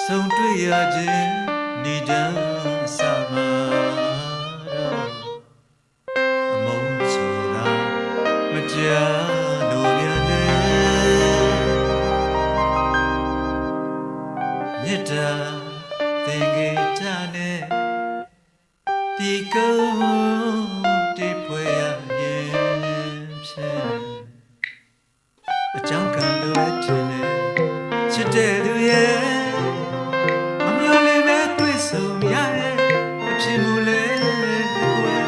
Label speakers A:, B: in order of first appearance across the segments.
A: ဆုံတွေ့ရခြင်းနေတန်းအစမှာတော့အမုန်းဆိုတာမကြာလို့ပြန်တယ်မေတ္တာသင်္ကေတနဲ့ဒီကုန်းတိဖွဲ့ရရင်ဖြင့်အကြောင်းကံလိုပဲထင်တယ်ချစ်တဲ့သူရဲ့မမျှော်လင့်ပဲတွေ့ဆုံရတဲ့အဖြစ်မူလဲကွယ်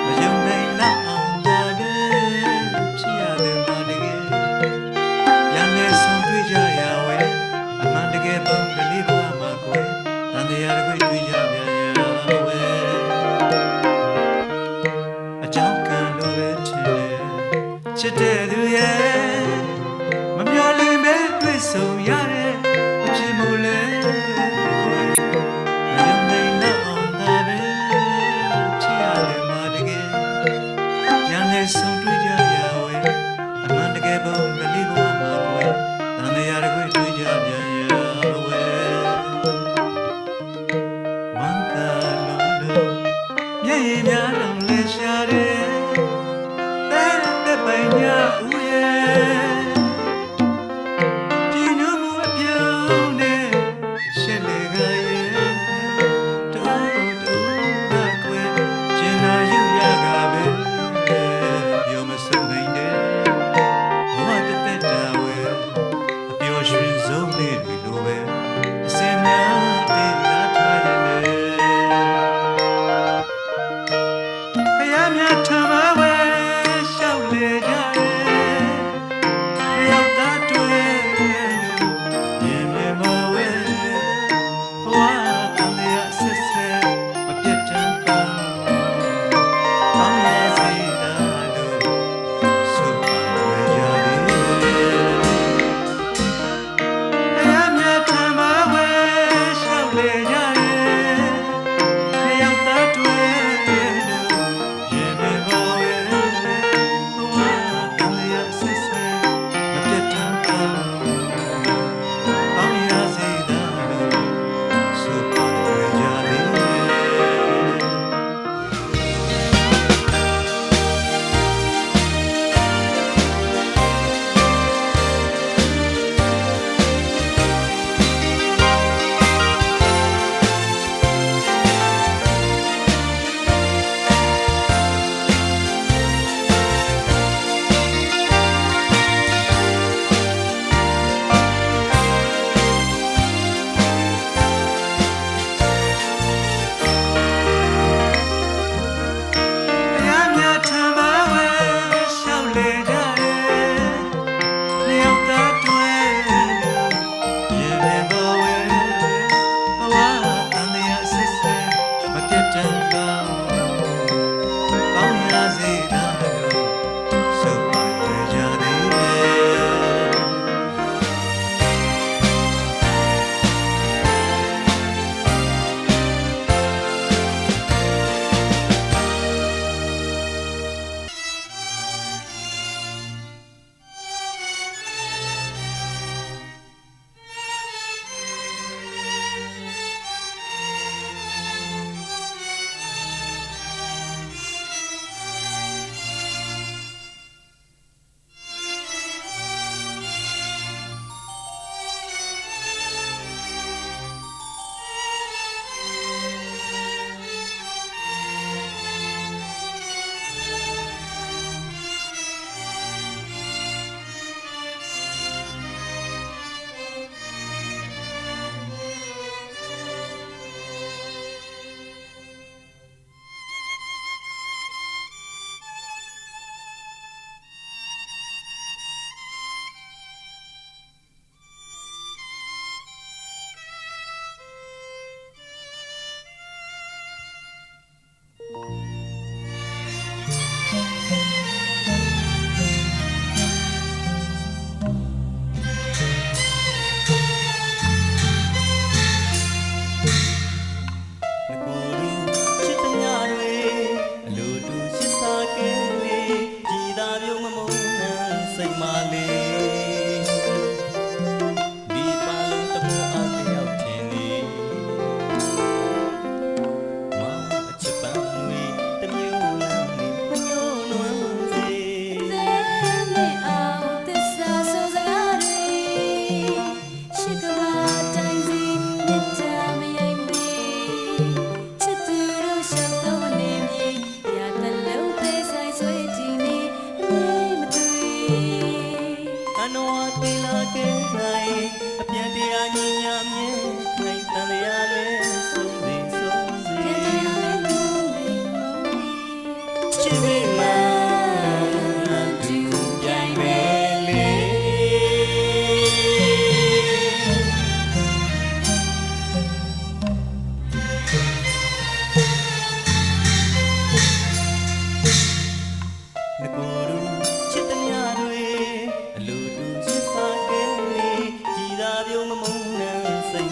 A: မယုံနိုင်လောက်အောင်ကြတယ်ဖြစ်ရတယ်မတကယ်ရန်နဲ့ဆုံတွေ့ကြရဝဲအမှန်တကယ်ပုံကလေးဘဝမှာကွယ်တန်တရားတစ်ခွေတွေ့ကြပြန်ရဝဲအကြောင်းကံလိုပဲထင်တယ်ချစ်တဲ့သူရဲ့မမျှော်လင့်ပဲတွေ့ဆုံရတဲ့အဖြစ်မူလဲကွယ်မယုံနိုင်လောက်အောင်သာပဲဖြစ်ရတယ်မတကယ်ရန်နဲ့ဆုံတွေ့ကြရဝဲအမှန်တကယ်ပုံကလေးဘဝမှာကွယ်တန်တရားတစ်ခွေတွေ့ကြပြန်ရဝဲ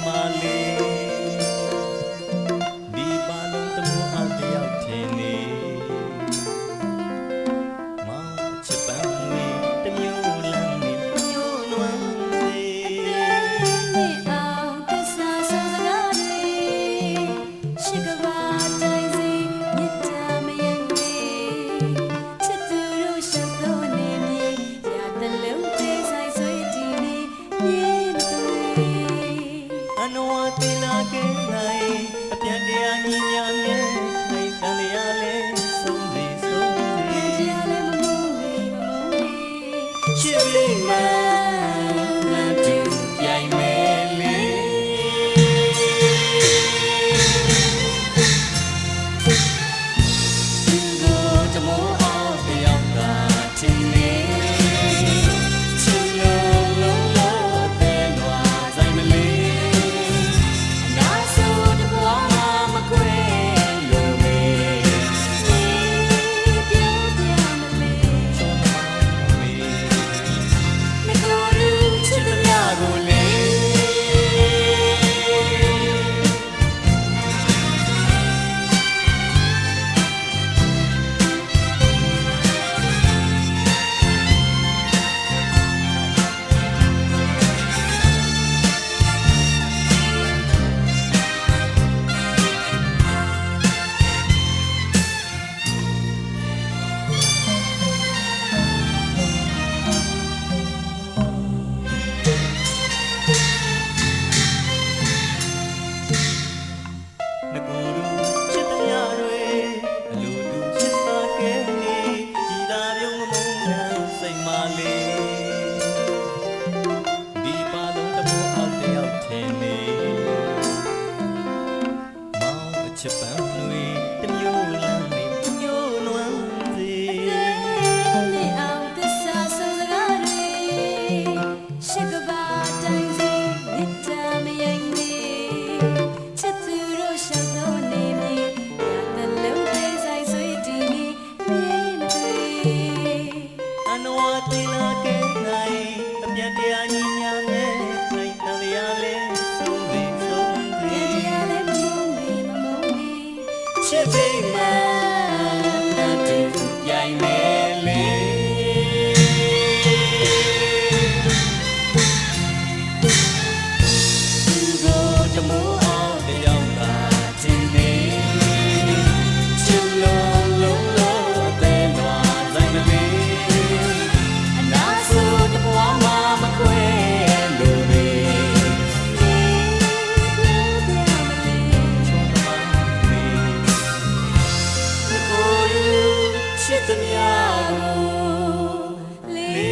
B: မာလေးဒီပါလုံးတမိုးအောင်တယောက်ထင်နေမောင်ချစ်ပန်းနေတမျိုးလမ်းနေမျိုးနွမ်းစေ
C: အောင်တစ္ဆာဆုံးစကားတွေရှိကဘာတိုင်းစီမြစ်တာမယိုင်နေချစ်သူတို့ရှက်တော့နေမြေရတဲ့လုံးသေးဆိုင်ဆွေးတီနေမြေတွေ
B: အနဝတိလာကဲနိုင်အပြန်တရားညီညာနဲ့ခိုင်တန်ရလဲဆုံးစီဆုံးစီ
C: တရားလည်းမမုန်းနေမမုန်းနေ
B: ချစ်လေးမှန်တူပြိုင်မယ်လေသူတို့တမိုးအောင်တယောက်ကထင်နေချစ်လုံးလုံးလို့အသေးတော့ဆိုင်မလေး
C: နာဆိုတဘွားမှာမခွဲလို့မေပြောပြမလဲ
B: ချုံမောင်းမေ
C: မကိုရူချစ်တဲ့မြတ်ကိုလေ
B: ငကိုယ်တို့ချစ်တရားတွေအလိုတူချစ်စာကဲနေကြည်သာပြုံးမမုန်းနဲ့စိတ်မလေးဒီပါလုံးတမိုးအောင်တယောက်ထင်နေမောင်အချစ်ပန်းတွေတမျိုးလမ်းနေမျိုးနွမ်းစေ
C: နေအောင်တစ္ဆာဆုံးစကားတွေရှိကဘာတိုင်းစီမြစ်တာမယိုင်နေချစ်သူတို့ရှောက်တော့နေမြေရတဲ့လုံးသေးဆိုင်ဆွေးတီနေမြေမတွေ
B: အနဝတိလာကဲနိုင်အပြန်တရားညီညာနဲ့ခိုင်တန်ရလဲဆုံးစီဆုံးစီ
C: တရားလည်းမမုန်းနေမမုန်းနေ
B: ချစ်စိတ်မှန်တူပြိုင်မယ်လေသူတို့တမိုးအောင်တယောက်ကထင်နေချစ်လုံးလုံးလို့အသေးတော့ဆိုင်မလေးအနာဆိုတဘွားမှာမခွဲလို့လေချုံမောင်းမေ ကိုယ်ချစ်တဲ့မြတ်ကိုလေ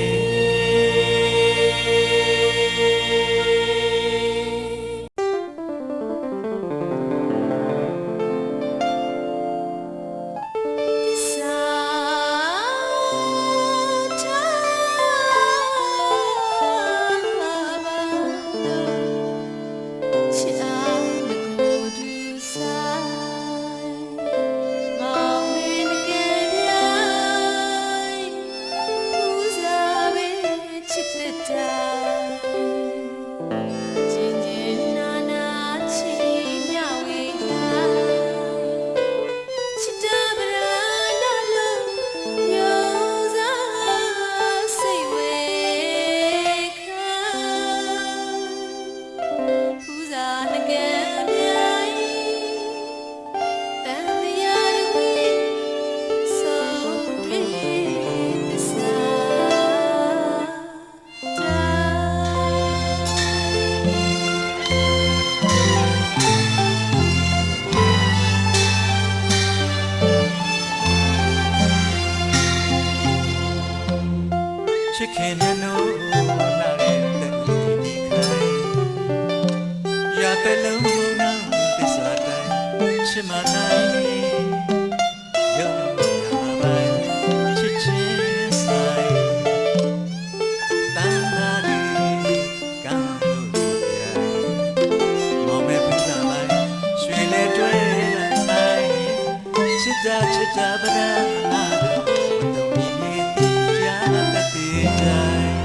B: ချစ်ခင်တဲ့နိုးနာတဲ့ဒီခိုင်ရတဲ့လုံးနာသစ္စာတိုင်းချစ်မနိုင်ရုံနာပိုင်းချစ်ချင်းဆိုင်တန်နာဒီကံလို့ပြိုင်မောင်မဲ့ပန်းစားပိုင်းရွှေလဲတွဲဆိုင်ချစ်တာဗနာနာတော့ဒီနေ့ကြားတဲ့တိုင်း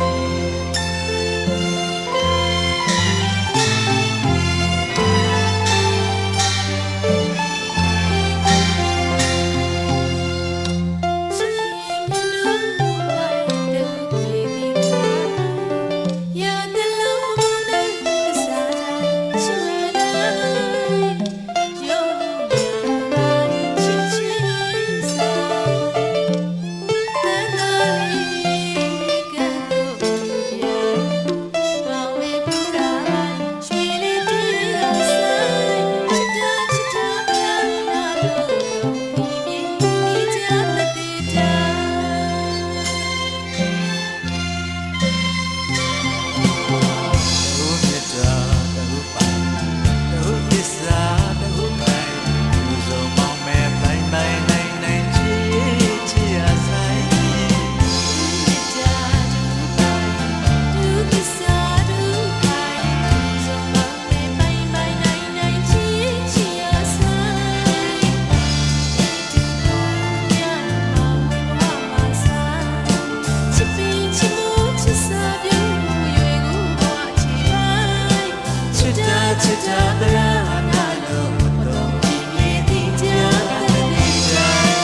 B: တရာနာလို့တော့ဒီလေးဒီကြတဲ့ကြိုင်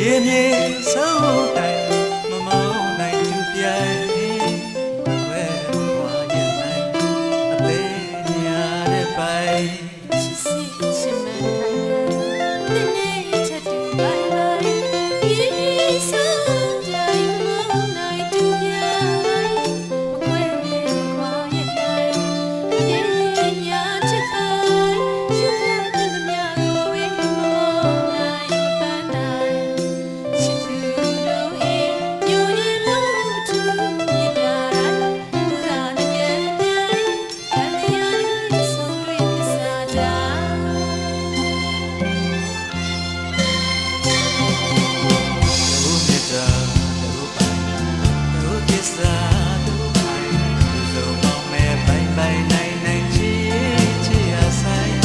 B: ရေမြေဆုံးတိုင်မမောင်းနိုင်သူပြိုင်ဝဲဝါရနိုင်အသေးညာတဲ့ပိုင်
C: ချစ်စစ်ချစ်မှန်ခိုင်တင်းနေချက်တူပိုင်ပိုင်ရေဆုံးတိုင်းမနိုင်တူပြိုင်မခွဲနေခွာရနိုင်ရေညာချစ်ခိုင်ယူလာတဲ့မြာကိုဝေးမမောနိုင်မပန်းနိုင်ချစ်သူတို့ရဲ့ညိုရလို့သူမြင်တာပူရာနဲ့ပြန်ပြန်ခံရတဲ့ဆုံးတွေကစားတာ
B: ဒုမြတ်တာဒုပိုင်ဒုကိစ္စဒုပိုင်ဒုစုံမောင်းမဲ့ပိုင်ပိုင်နိုင်နိုင်ချီချီအဆိုင်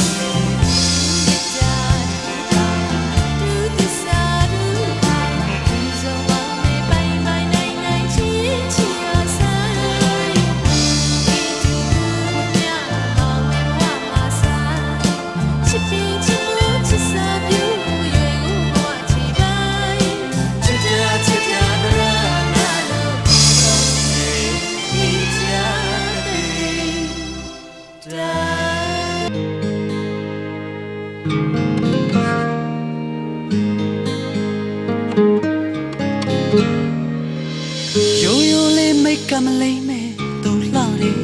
D: ရိုးရိုးလေးမိတ်ကမလိမ့်မဲ့သူလှတယ်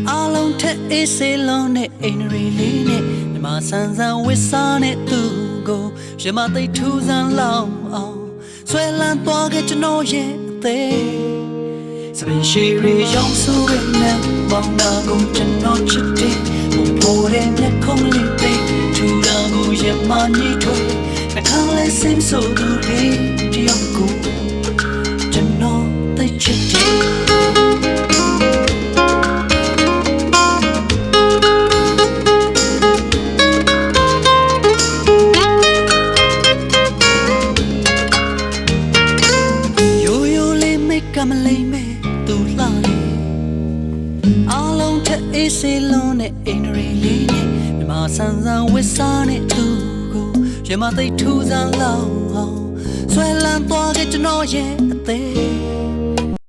D: အားလုံးထက်အေးစေလုံးနဲ့အိမ်ရီလေးနဲ့မြမဆန်းဆန်းဝစ်စားနဲ့သူကိုရမသိထူးဆန်းလောက်အောင်ဆွဲလန်းသွားခဲ့ကျွန်တော်ရဲ့အသေးစပင်ရှိရီရောင်စုရဲ့နဲ့မောင်နာကိုကျွန်တော်ချစ်တယ်ဘုံပေါ်တဲ့မျက်ခုံးလေးသိထူတာကိုရမညှိထွေးနှခမ်းလေးစင်းဆိုသူလေးတယောက်ကိုကျွန်တော်သိချစ်တယ်ရိုးရိုးလေးမိတ်ကမလိမ့်မဲ့သူလှတယ်အားလုံးထက်အေးစေလုံးနဲ့အိမ်ရီလေးနဲ့မြမဆန်းဆန်းဝစ်စားနဲ့သူကိုရမသိထူးဆန်းလောက်အောင်ဆွဲလန်းသွားခဲ့ကျွန်တော်ရဲ့အသေး